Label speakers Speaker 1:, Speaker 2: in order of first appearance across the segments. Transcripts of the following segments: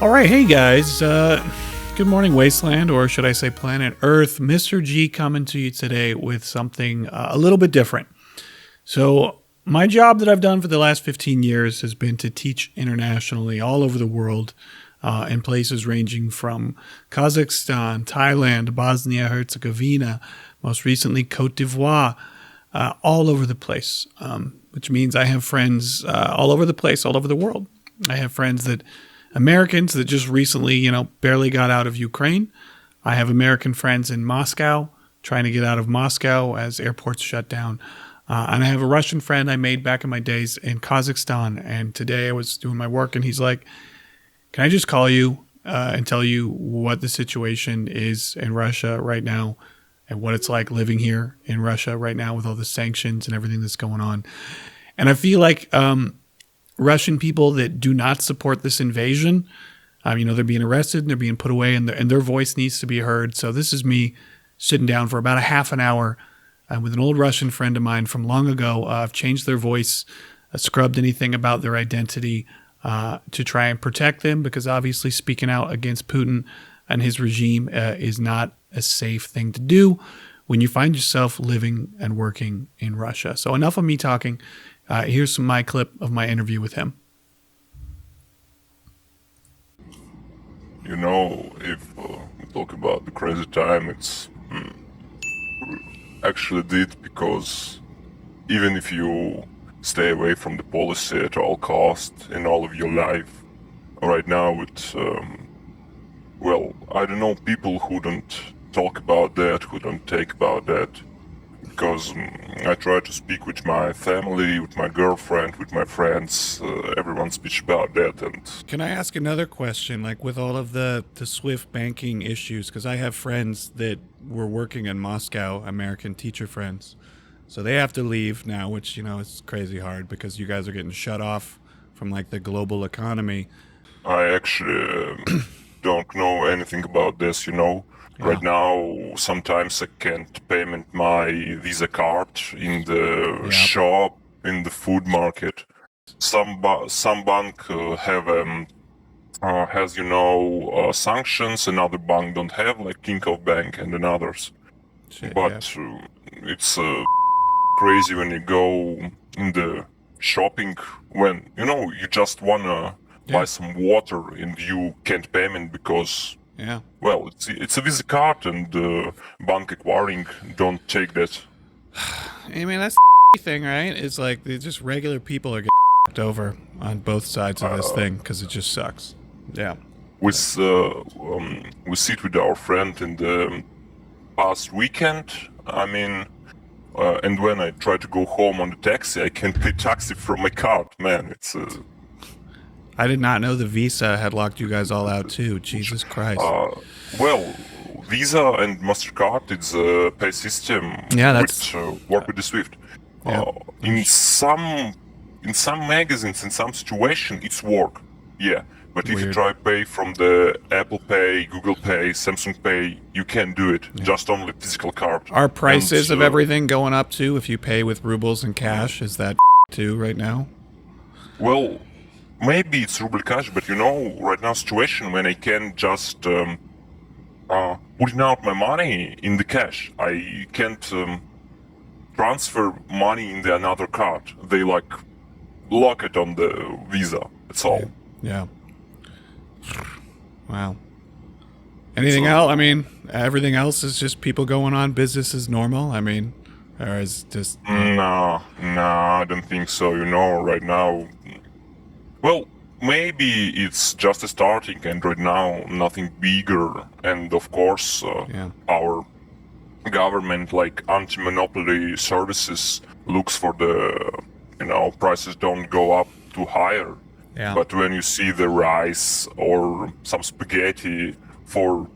Speaker 1: All right, hey guys. Good morning, Wasteland, or should I say planet Earth. Mr. G coming to you today with something a little bit different. So, my job that I've done for the last 15 years has been to teach internationally all over the world in places ranging from Kazakhstan, Thailand, Bosnia, Herzegovina, most recently Cote d'Ivoire, all over the place, which means I have friends all over the place, all over the world. I have friends Americans that just recently, barely got out of Ukraine. I have American friends in Moscow trying to get out of Moscow as airports shut down. And I have a Russian friend I made back in my days in Kazakhstan. And today I was doing my work and he's like, can I just call you and tell you what the situation is in Russia right now and what it's like living here in Russia right now with all the sanctions and everything that's going on. And I feel like Russian people that do not support this invasion, they're being arrested and they're being put away and their voice needs to be heard. So this is me sitting down for about a half an hour with an old Russian friend of mine from long ago. I've changed their voice, scrubbed anything about their identity to try and protect them because obviously speaking out against Putin and his regime is not a safe thing to do when you find yourself living and working in Russia. So enough of me talking. Here's my clip of my interview with him.
Speaker 2: If we talk about the crazy time, it's actually did because even if you stay away from the policy at all costs in all of your life, right now it's, I don't know people who don't talk about that, who don't take about that. Because I try to speak with my family, with my girlfriend, with my friends, everyone speaks about that. And
Speaker 1: can I ask another question, like with all of the SWIFT banking issues? Because I have friends that were working in Moscow, American teacher friends. So they have to leave now, which, is crazy hard because you guys are getting shut off from like the global economy.
Speaker 2: I actually don't know anything about this, Yeah. Right now, sometimes I can't payment my Visa card in the shop, in the food market. Some bank has sanctions, another bank don't have, like Tinkoff Bank and others. But it's crazy when you go in the shopping when you just wanna buy some water and you can't payment because.
Speaker 1: Yeah.
Speaker 2: Well, it's a Visa card and bank acquiring don't take that.
Speaker 1: That's the thing, right? It's like just regular people are getting over on both sides of this thing because it just sucks. Yeah.
Speaker 2: We sit with our friend in the past weekend. And when I try to go home on the taxi, I can't pay taxi from my card. Man, it's.
Speaker 1: I did not know the Visa had locked you guys all out too. Jesus Christ.
Speaker 2: Visa and MasterCard, it's a pay system which work with the SWIFT. In some magazines, in some situation, it's work. Yeah, but if you try pay from the Apple Pay, Google Pay, Samsung Pay, you can't do it. Just only physical card.
Speaker 1: Are prices of everything going up too? If you pay with rubles and cash, is that too right now?
Speaker 2: Well. Maybe it's ruble cash, but right now situation when I can just putting out my money in the cash. I can't transfer money in the another card. They lock it on the Visa. That's all.
Speaker 1: Yeah. Wow. Anything else? Everything else is just people going on business as normal. Or is just
Speaker 2: no, I don't think so. Right now. Well, maybe it's just starting, and right now nothing bigger. And of course, our government, like anti-monopoly services, looks for the, prices don't go up too higher.
Speaker 1: Yeah.
Speaker 2: But when you see the rice or some spaghetti for,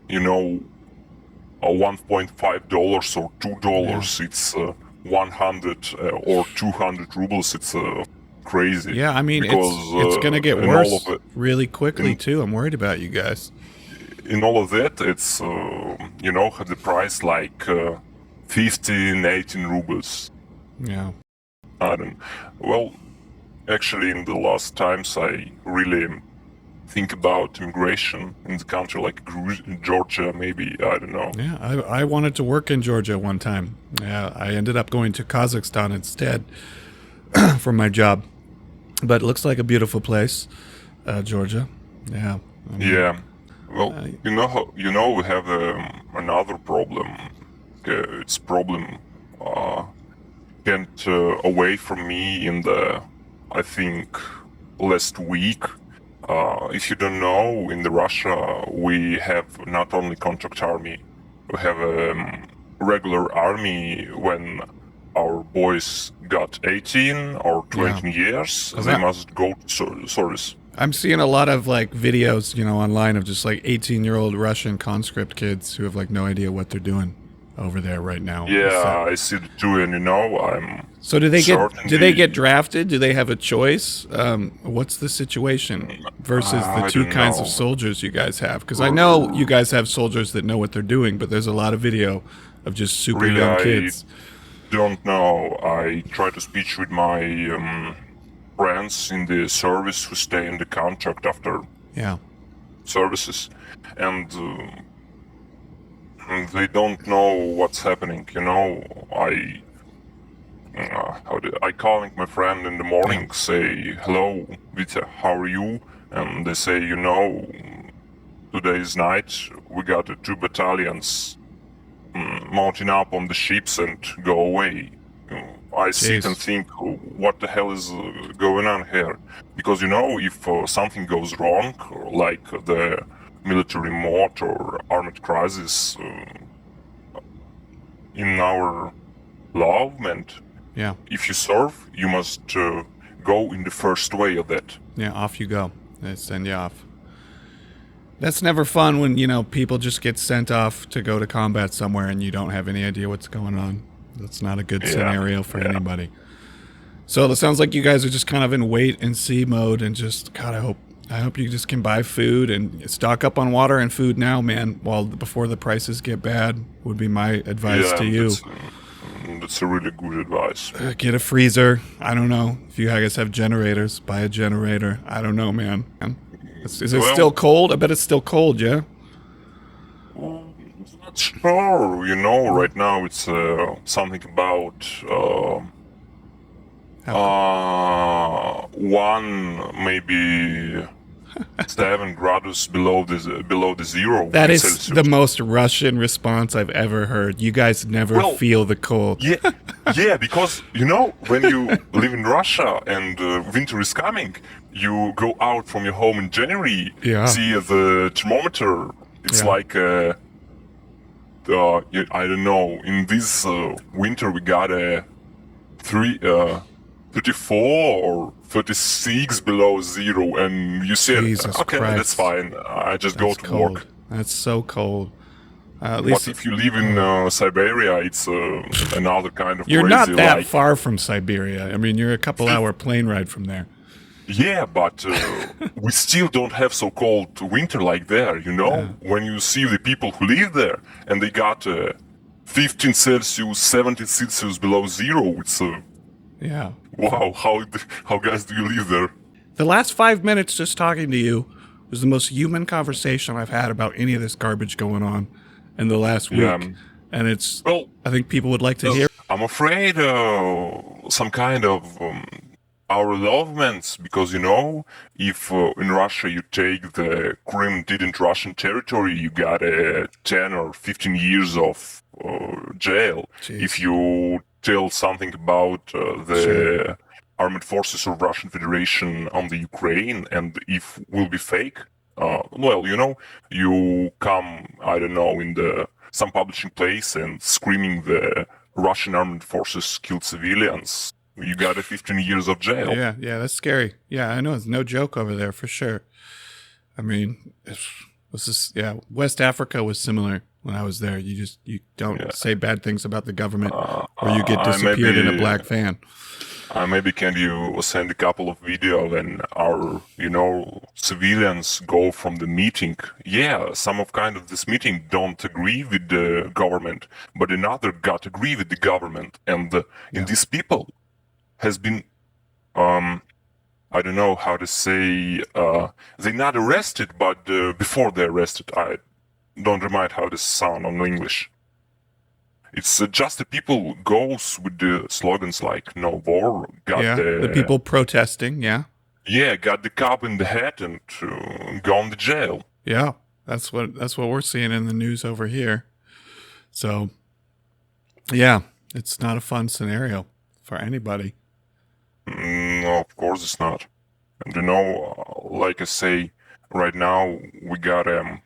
Speaker 2: $1.5 or $2, it's 100 or 200 rubles. It's crazy.
Speaker 1: Yeah, it's going to get worse really quickly too. I'm worried about you guys.
Speaker 2: In all of that, it's, had the price like 15, 18 rubles.
Speaker 1: Yeah.
Speaker 2: Well, actually, in the last times, I really think about immigration in the country, like Georgia, maybe, I don't know.
Speaker 1: Yeah, I wanted to work in Georgia one time. Yeah, I ended up going to Kazakhstan instead for my job. But it looks like a beautiful place, Georgia. Yeah. I mean,
Speaker 2: Yeah. Well, we have another problem. It's problem went away from me in I think, last week. If you don't know, in the Russia we have not only contract army, we have a regular army. When our boys got 18 or 20 years, they must go to service.
Speaker 1: I'm seeing a lot of like videos, online of just like 18-year-old Russian conscript kids who have like no idea what they're doing over there right now.
Speaker 2: Yeah, I see it too, and I'm.
Speaker 1: So do they get drafted? Do they have a choice? What's the situation versus the two kinds of soldiers you guys have? Because I know you guys have soldiers that know what they're doing, but there's a lot of video of just super young kids.
Speaker 2: I don't know. I try to speak with my friends in the service who stay in the contract after services, and they don't know what's happening. I calling my friend in the morning, say, hello, Vita, how are you? And they say, today's night we got 2 battalions mounting up on the ships and go away. I sit and think, what the hell is going on here? Because, if something goes wrong, like the military mode or armed crisis in our law meant, if you serve, you must go in the first way of that.
Speaker 1: Yeah, off you go. They send you off. That's never fun when, people just get sent off to go to combat somewhere and you don't have any idea what's going on. That's not a good scenario for anybody. So it sounds like you guys are just kind of in wait and see mode, and just, God, I hope you just can buy food and stock up on water and food now, man, before the prices get bad, would be my advice to you.
Speaker 2: That's a really good advice.
Speaker 1: Get a freezer. I don't know. If you guys have generators, buy a generator. I don't know, man. Is it still cold? I bet it's still cold, yeah?
Speaker 2: Not sure. Right now it's something about 1, maybe 7 grados below the zero.
Speaker 1: That is Celsius. The most Russian response I've ever heard. You guys never feel the cold.
Speaker 2: Yeah, because when you live in Russia and winter is coming, you go out from your home in January, see the thermometer. It's like I don't know. In this winter we got a 34 or 36 below zero, and you said, okay, Christ. That's fine. I just go to work.
Speaker 1: That's so cold.
Speaker 2: But if you live in Siberia, it's another kind of
Speaker 1: You're
Speaker 2: crazy.
Speaker 1: Not that far from Siberia. I mean, you're a couple-hour plane ride from there.
Speaker 2: Yeah, but we still don't have so cold winter like there, When you see the people who live there, and they got 15 Celsius, 17 Celsius below zero, it's wow, how guys do you live there?
Speaker 1: The last 5 minutes just talking to you was the most human conversation I've had about any of this garbage going on in the last week. And it's, I think people would like to hear.
Speaker 2: I'm afraid some kind of our involvements, because, if in Russia you take the Crimea didn't Russian territory, you got 10 or 15 years of jail.
Speaker 1: Jeez.
Speaker 2: If you tell something about the armed forces of Russian Federation on the Ukraine, and if will be fake, you come, I don't know, in some publishing place and screaming the Russian armed forces killed civilians, you got 15 years of jail.
Speaker 1: Yeah, that's scary. Yeah, I know, it's no joke over there for sure. I mean, West Africa was similar. When I was there, you don't say bad things about the government, or you get disappeared in a black van.
Speaker 2: Maybe can you send a couple of video when our, civilians go from the meeting? Yeah, some of kind of this meeting don't agree with the government, but another got agree with the government, and these people has been I don't know how to say, they're not arrested, but before they're arrested, I don't remind how this sound on English. It's just the people goes with the slogans like "No war." Got
Speaker 1: the people protesting. Yeah.
Speaker 2: Yeah, got the cop in the head and gone to jail.
Speaker 1: Yeah, that's what we're seeing in the news over here. So, yeah, it's not a fun scenario for anybody.
Speaker 2: No, of course it's not. And like I say, right now we got a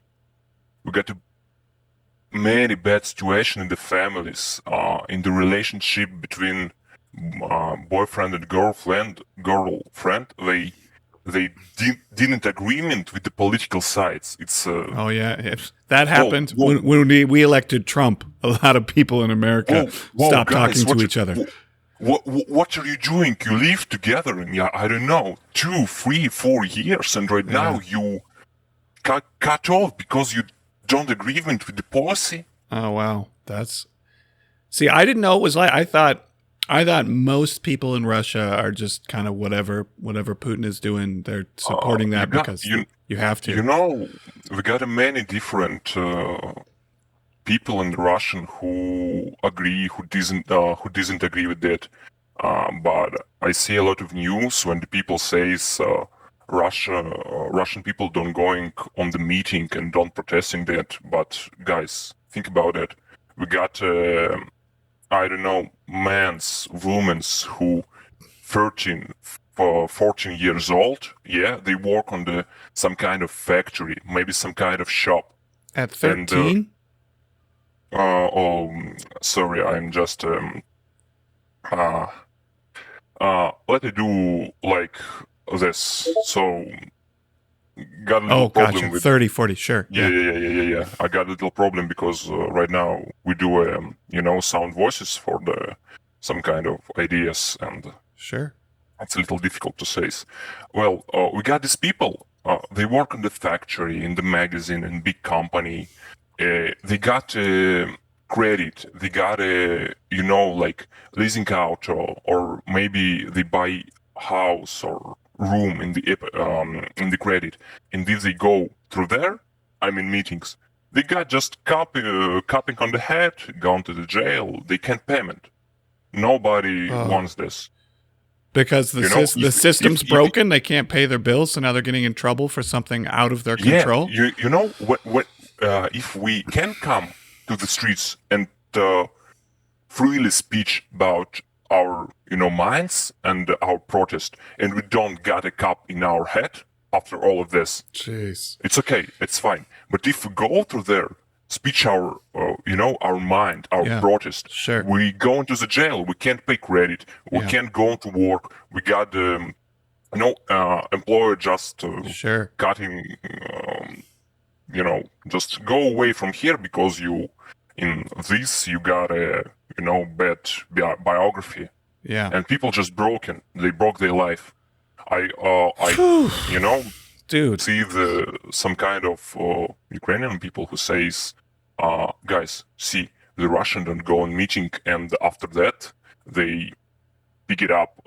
Speaker 2: many bad situation in the families, in the relationship between boyfriend and girlfriend. They didn't agreement with the political sides. It's
Speaker 1: oh yeah, that happened when we elected Trump. A lot of people in America stopped talking to each other.
Speaker 2: What are you doing? You live together in, I don't know, 2, 3, 4 years, and right now you cut off because you don't agree with the policy.
Speaker 1: Oh wow, see, I didn't know it was like. I thought most people in Russia are just kind of whatever Putin is doing, they're supporting that because you have to.
Speaker 2: We got many different people in Russian who agree, who doesn't agree with that. But I see a lot of news when the people says Russian people don't going on the meeting and don't protesting that. But guys, think about it. We got I don't know, men's, women's who 14 years old. Yeah, they work on some kind of factory, maybe some kind of shop.
Speaker 1: At 13?
Speaker 2: Sorry, I'm just let me do like this. So got a little problem with
Speaker 1: 30, 40, sure.
Speaker 2: Yeah. I got a little problem because right now we do sound voices for some kind of ideas, and
Speaker 1: sure,
Speaker 2: it's a little difficult to say. Well, we got these people. They work in the factory, in the magazine, in big company. They got credit. They got like leasing out, or maybe they buy house or room in the credit, and if they go through there, meetings, they got just cupping on the head, gone to the jail. They can't payment. Nobody wants this
Speaker 1: because the system's broken. They can't pay their bills, so now they're getting in trouble for something out of their control.
Speaker 2: If we can come to the streets and freely speech about our minds and our protest, and we don't got a cup in our head after all of this,
Speaker 1: jeez,
Speaker 2: it's okay, it's fine. But if we go through there, speech our our mind, our protest,
Speaker 1: sure,
Speaker 2: we go into the jail. We can't pay credit, we can't go to work. We got employer just
Speaker 1: sure
Speaker 2: cutting just go away from here because you got a bad biography.
Speaker 1: Yeah,
Speaker 2: and people just they broke their life. I
Speaker 1: dude,
Speaker 2: see some kind of Ukrainian people who says, guys, see, the Russian don't go on meeting, and after that they pick it up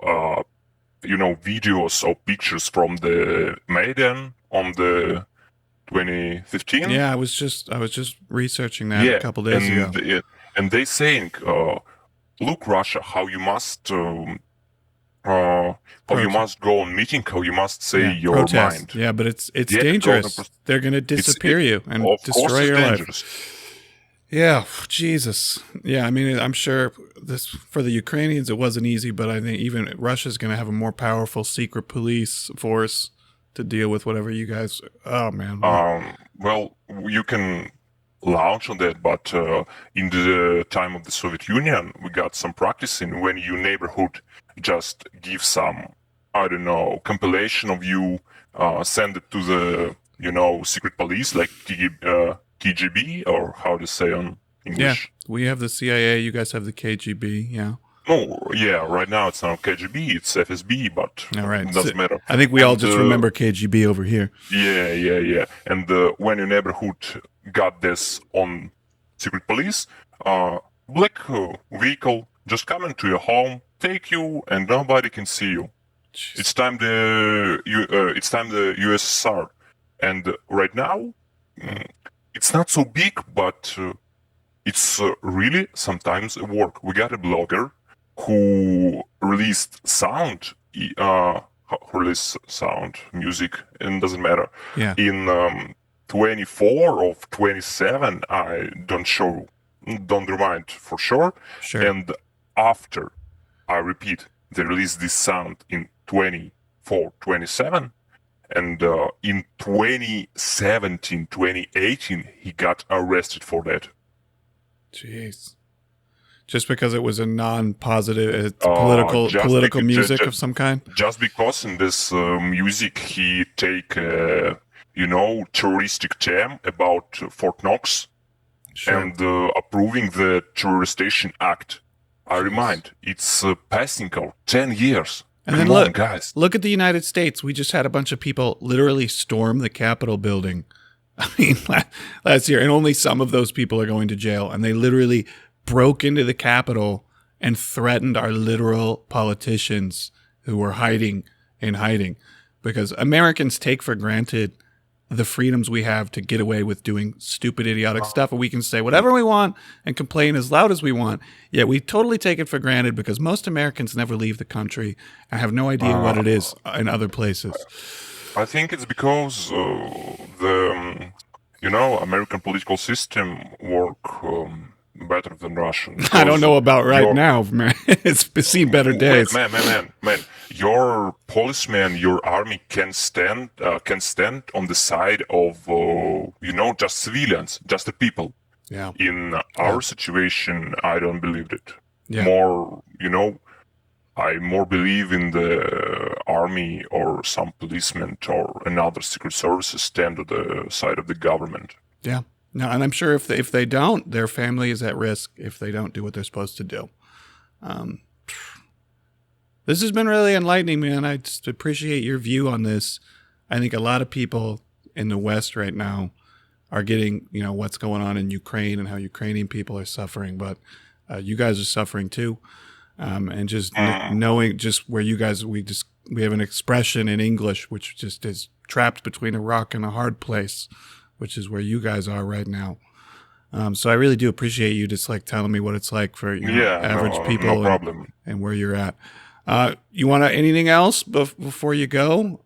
Speaker 2: videos or pictures from the Maidan on the 2015.
Speaker 1: Yeah, I was just researching that a couple days ago.
Speaker 2: And they saying, look, Russia, how you must you must go on meeting, how you must say your
Speaker 1: protest.
Speaker 2: mind.
Speaker 1: Yeah, but it's dangerous. They're going to disappear you and destroy your life. Yeah, Jesus. Yeah, I'm sure for the Ukrainians it wasn't easy, but I think even Russia's going to have a more powerful secret police force to deal with whatever you guys. Oh man.
Speaker 2: Well, you can launch on that, but in the time of the Soviet Union, we got some practicing when your neighborhood just give some, I don't know, compilation of you, send it to the secret police like KGB, or how to say on English.
Speaker 1: Yeah, we have the CIA. You guys have the KGB. Yeah.
Speaker 2: Oh, yeah. Right now it's not KGB, it's FSB, but
Speaker 1: all right,
Speaker 2: it doesn't matter.
Speaker 1: I think we all just remember KGB over here.
Speaker 2: Yeah. And when your neighborhood got this on secret police, black vehicle just come into your home, take you, and nobody can see you. It's time the USSR, and right now it's not so big, but it's really sometimes a work. We got a blogger who released music, and doesn't matter.
Speaker 1: Yeah.
Speaker 2: In 24 of 27, I don't remind for sure.
Speaker 1: Sure.
Speaker 2: And after, I repeat, they released this sound in 24, 27. And in 2017, 2018, he got arrested for that.
Speaker 1: Jeez. Just because it was a non-positive political music of some kind?
Speaker 2: Just because in this music he take, terroristic term about Fort Knox,
Speaker 1: Sure.
Speaker 2: and approving the Terroristation Act. I remind, it's passing out 10 years.
Speaker 1: And
Speaker 2: Come
Speaker 1: then
Speaker 2: on,
Speaker 1: look,
Speaker 2: guys.
Speaker 1: Look at the United States. We just had a bunch of people literally storm the Capitol building. I mean, last year, and only some of those people are going to jail. And they literally broke into the Capitol and threatened our literal politicians who were hiding, because Americans take for granted the freedoms we have to get away with doing stupid, idiotic stuff, and we can say whatever we want and complain as loud as we want. Yet we totally take it for granted because most Americans never leave the country and have no idea what it is in other places.
Speaker 2: I think it's because the American political system work better than Russian.
Speaker 1: I don't know about now, man. It's seen better days.
Speaker 2: Man. Your policeman, your army can stand on the side of just civilians, just the people.
Speaker 1: Yeah.
Speaker 2: In our situation, I don't believe it.
Speaker 1: Yeah.
Speaker 2: I more believe in the army or some policemen or another secret services stand on the side of the government.
Speaker 1: Yeah. No, and I'm sure if they don't, their family is at risk if they don't do what they're supposed to do. This has been really enlightening, man. I just appreciate your view on this. I think a lot of people in the West right now are getting, what's going on in Ukraine and how Ukrainian people are suffering, but you guys are suffering too. And just knowing just where you guys, we have an expression in English which just is trapped between a rock and a hard place, which is where you guys are right now. So I really do appreciate you just telling me what it's like for average people
Speaker 2: no problem.
Speaker 1: And where you're at. You want anything else before you go?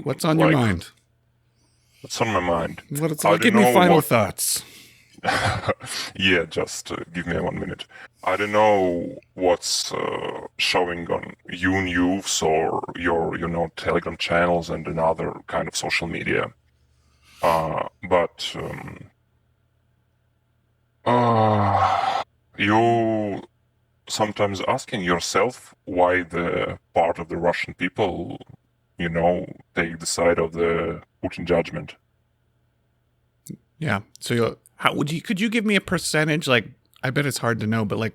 Speaker 2: What's
Speaker 1: on your mind?
Speaker 2: What's on my mind?
Speaker 1: Give me final thoughts.
Speaker 2: Yeah, just give me 1 minute. I don't know what's showing on news or your Telegram channels and another kind of social media. But you sometimes asking yourself why the part of the Russian people, take the side of the Putin judgment.
Speaker 1: Yeah. So could you give me a percentage? I bet it's hard to know, but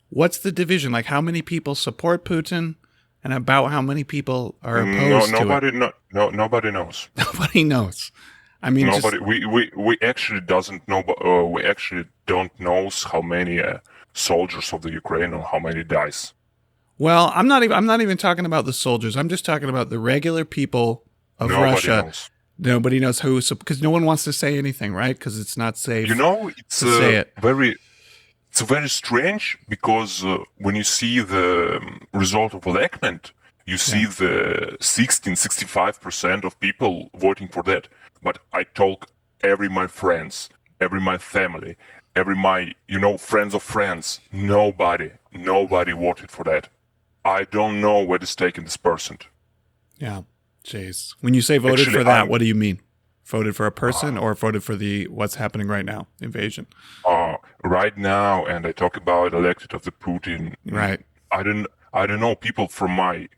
Speaker 1: what's the division? How many people support Putin and about how many people are opposed to it?
Speaker 2: Nobody knows.
Speaker 1: Nobody knows. I mean,
Speaker 2: nobody. We actually doesn't know. We actually don't know how many soldiers of the Ukraine or how many dies.
Speaker 1: Well, I'm not even talking about the soldiers. I'm just talking about the regular people of Russia.
Speaker 2: Knows.
Speaker 1: Nobody knows who, because no one wants to say anything, right? Because it's not safe.
Speaker 2: It's
Speaker 1: to say it.
Speaker 2: It's very strange because when you see the result of electment, you see the 65% of people voting for that. But I talk every my friends, every my family, every my friends of friends. Nobody voted for that. I don't know what is taking this person.
Speaker 1: Yeah. Jeez. When you say voted for that, what do you mean? Voted for a person or voted for what's happening right now, invasion?
Speaker 2: Right now, and I talk about elected of the Putin.
Speaker 1: Right.
Speaker 2: I don't know people from my,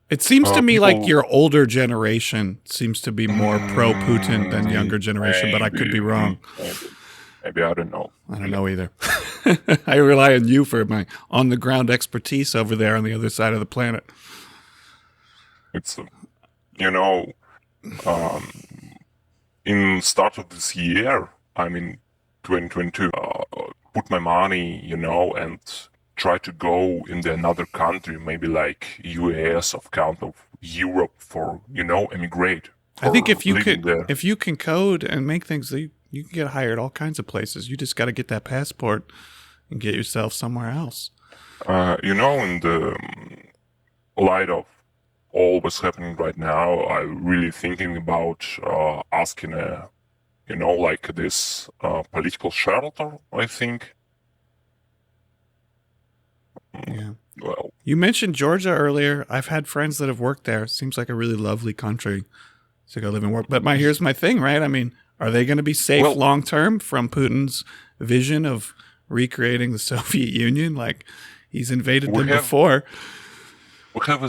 Speaker 1: It seems to me like your older generation seems to be more pro-Putin than younger generation, but I could be wrong.
Speaker 2: Maybe I don't know.
Speaker 1: I don't know either. I rely on you for my on-the-ground expertise over there on the other side of the planet.
Speaker 2: It's, in start of this year, 2022, put my money, and try to go in another country, maybe like US of count of Europe for, emigrate.
Speaker 1: I think if you can code and make things, you can get hired all kinds of places. You just got to get that passport and get yourself somewhere else.
Speaker 2: In the light of all what's happening right now, I'm really thinking about asking like this political shelter, I think.
Speaker 1: Yeah.
Speaker 2: Well,
Speaker 1: you mentioned Georgia earlier. I've had friends that have worked there. Seems like a really lovely country to go live and work. But here's my thing, right? I mean, are they going to be safe long term from Putin's vision of recreating the Soviet Union? Like he's invaded them before.
Speaker 2: We have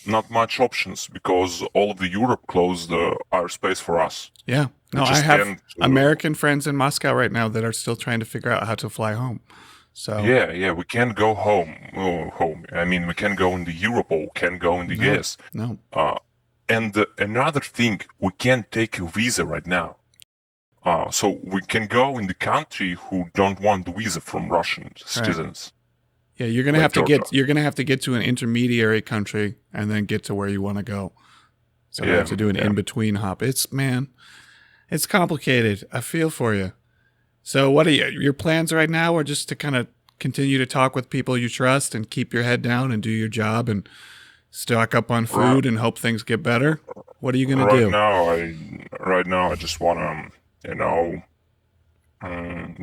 Speaker 2: not much options because all of the Europe closed the airspace for us.
Speaker 1: Yeah. No, I have American friends in Moscow right now that are still trying to figure out how to fly home. So
Speaker 2: yeah, we can't go home. I mean, we can't go in the Europe or can't go in the US.
Speaker 1: No.
Speaker 2: And another thing, we can't take a visa right now. So we can go in the country who don't want the visa from Russian citizens.
Speaker 1: Yeah, you're gonna have to get to an intermediary country and then get to where you want to go. So you have to do an in-between hop. It's complicated. I feel for you. So what are your plans right now, or just to kind of continue to talk with people you trust and keep your head down and do your job and stock up on food and hope things get better? What are you going to do?
Speaker 2: Right now, I just want to,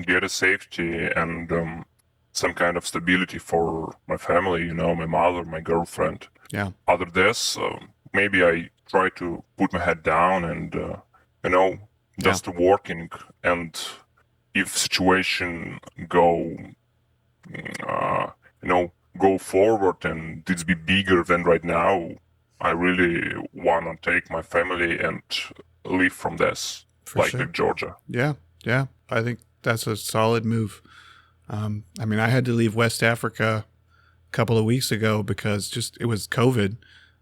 Speaker 2: get a safety and some kind of stability for my family, my mother, my girlfriend.
Speaker 1: Yeah.
Speaker 2: Other this, maybe I try to put my head down and, just working, and if situation go forward and it's be bigger than right now, I really want to take my family and leave from this, like Georgia.
Speaker 1: Yeah. I think that's a solid move. I mean, I had to leave West Africa a couple of weeks ago because it was COVID,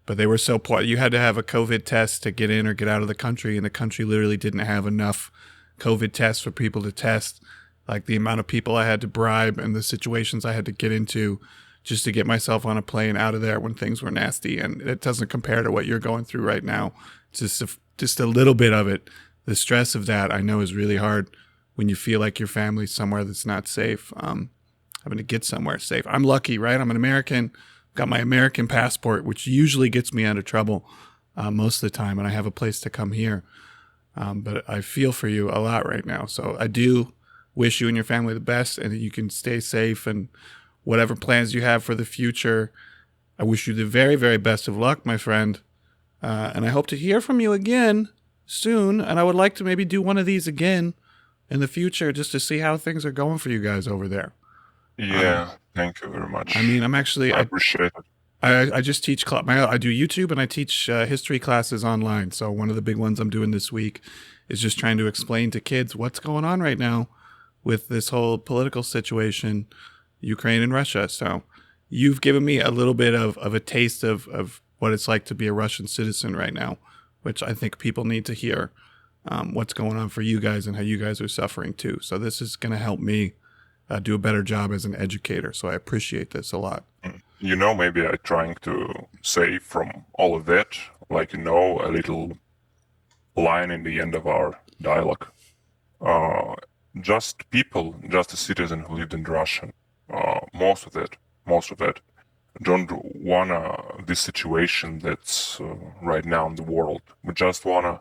Speaker 1: but they were so poor. You had to have a COVID test to get in or get out of the country, and the country literally didn't have enough COVID tests for people to test. Like the amount of people I had to bribe and the situations I had to get into just to get myself on a plane out of there when things were nasty. And it doesn't compare to what you're going through right now. It's just a little bit of it. The stress of that I know is really hard when you feel like your family's somewhere that's not safe. Having to get somewhere safe. I'm lucky, right? I'm an American, got my American passport, which usually gets me out of trouble most of the time. And I have a place to come here. But I feel for you a lot right now. So I do wish you and your family the best, and that you can stay safe, and whatever plans you have for the future, I wish you the very, very best of luck, my friend. And I hope to hear from you again soon. And I would like to maybe do one of these again in the future just to see how things are going for you guys over there.
Speaker 2: Yeah, thank you very much.
Speaker 1: I mean, I
Speaker 2: appreciate it.
Speaker 1: I just teach, I do YouTube and I teach history classes online. So one of the big ones I'm doing this week is just trying to explain to kids what's going on right now with this whole political situation, Ukraine and Russia. So you've given me a little bit of a taste of what it's like to be a Russian citizen right now, which I think people need to hear what's going on for you guys and how you guys are suffering too. So this is going to help me do a better job as an educator. So I appreciate this a lot.
Speaker 2: Maybe I'm trying to say from all of that, like, a little line in the end of our dialogue. Just a citizen who lived in Russia, most of it, don't want this situation that's right now in the world. We just want to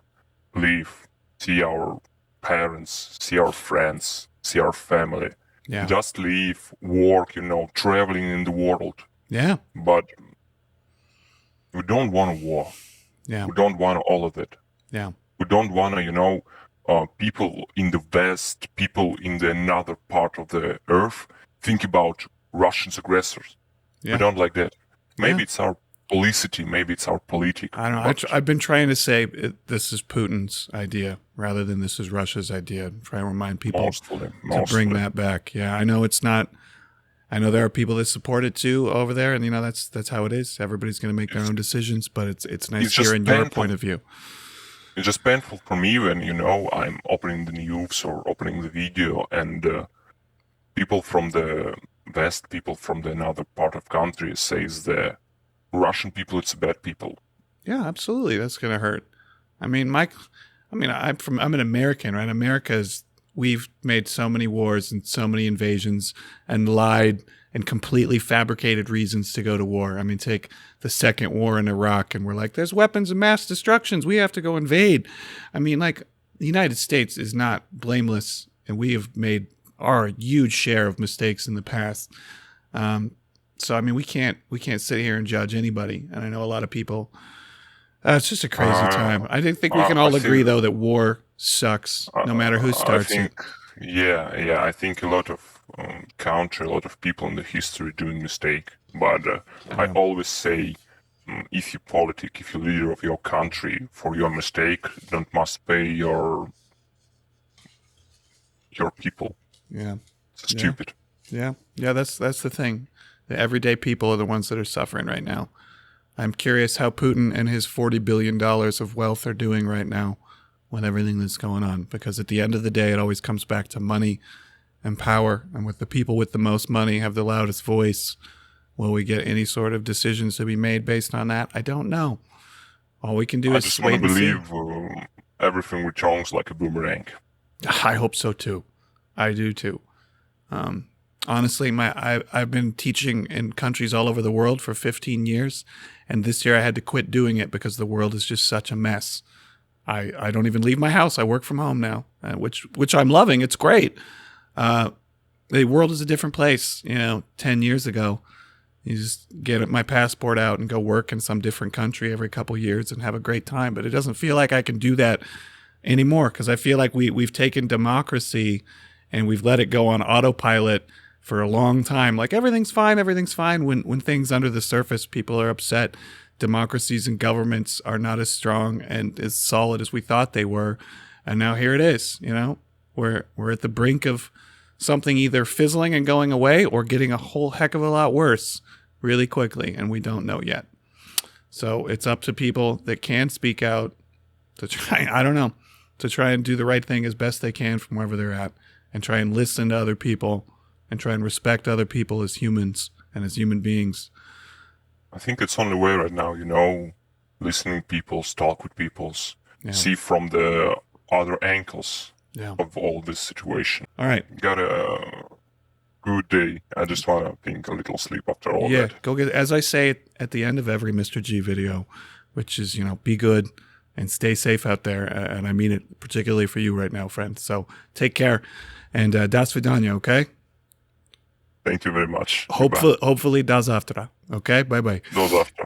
Speaker 2: live, see our parents, see our friends, see our family.
Speaker 1: Yeah.
Speaker 2: Just live, work, traveling in the world.
Speaker 1: Yeah.
Speaker 2: But we don't want a war.
Speaker 1: Yeah.
Speaker 2: We don't want all of it.
Speaker 1: Yeah.
Speaker 2: We don't want to, people in the West, people in the another part of the earth think about Russians aggressors.
Speaker 1: Yeah.
Speaker 2: We don't like that. Maybe it's our politicity, maybe it's our politics.
Speaker 1: I don't know. I've been trying to say this is Putin's idea rather than this is Russia's idea. Try to remind people to bring that back. Yeah, I know it's not. I know there are people that support it too over there, and that's how it is. Everybody's going to make their own decisions, but it's nice hearing your point of view.
Speaker 2: It's just painful for me when, I'm opening the news or opening the video and people from the West, people from the another part of country says the Russian people, it's bad people.
Speaker 1: Yeah, absolutely. That's going to hurt. I mean, I'm an American, right? We've made so many wars and so many invasions and lied and completely fabricated reasons to go to war. I mean, take the second war in Iraq and we're like, there's weapons of mass destructions. We have to go invade. I mean, like, the United States is not blameless and we have made our huge share of mistakes in the past. So, I mean, we can't sit here and judge anybody. And I know a lot of people, it's just a crazy time. I think we can all agree, though, that war sucks no matter who starts it.
Speaker 2: I think a lot of country, a lot of people in the history doing mistake. But I always say, if you politic, if you leader of your country, for your mistake, don't must pay your people.
Speaker 1: Yeah.
Speaker 2: It's stupid.
Speaker 1: Yeah. That's the thing. The everyday people are the ones that are suffering right now. I'm curious how Putin and his $40 billion of wealth are doing right now with everything that's going on. Because at the end of the day, it always comes back to money and power. And with the people with the most money have the loudest voice, will we get any sort of decisions to be made based on that? I don't know. All we can do is wait and see.
Speaker 2: I just want to believe everything returns like a boomerang.
Speaker 1: I hope so too. I do too. Honestly, I've been teaching in countries all over the world for 15 years, and this year I had to quit doing it because the world is just such a mess. I don't even leave my house. I work from home now, which I'm loving. It's great. The world is a different place. 10 years ago, you just get my passport out and go work in some different country every couple years and have a great time. But it doesn't feel like I can do that anymore because I feel like we've taken democracy and we've let it go on autopilot for a long time. Like everything's fine. When things under the surface, people are upset. Democracies and governments are not as strong and as solid as we thought they were. And now here it is, we're at the brink of something either fizzling and going away or getting a whole heck of a lot worse really quickly. And we don't know yet. So it's up to people that can speak out to try and do the right thing as best they can from wherever they're at and try and listen to other people and try and respect other people as humans and as human beings.
Speaker 2: I think it's only way right now, listening to people, talk with people, see from the other angles of all this situation.
Speaker 1: All right.
Speaker 2: Got a good day. I just want to think a little sleep after all that.
Speaker 1: Yeah, go get, as I say at the end of every Mr. G video, which is, be good and stay safe out there. And I mean it particularly for you right now, friend. So take care and do svidaniya, okay?
Speaker 2: Thank you very much.
Speaker 1: Hopefully do завтра. Okay? Bye-bye.
Speaker 2: Do завтра.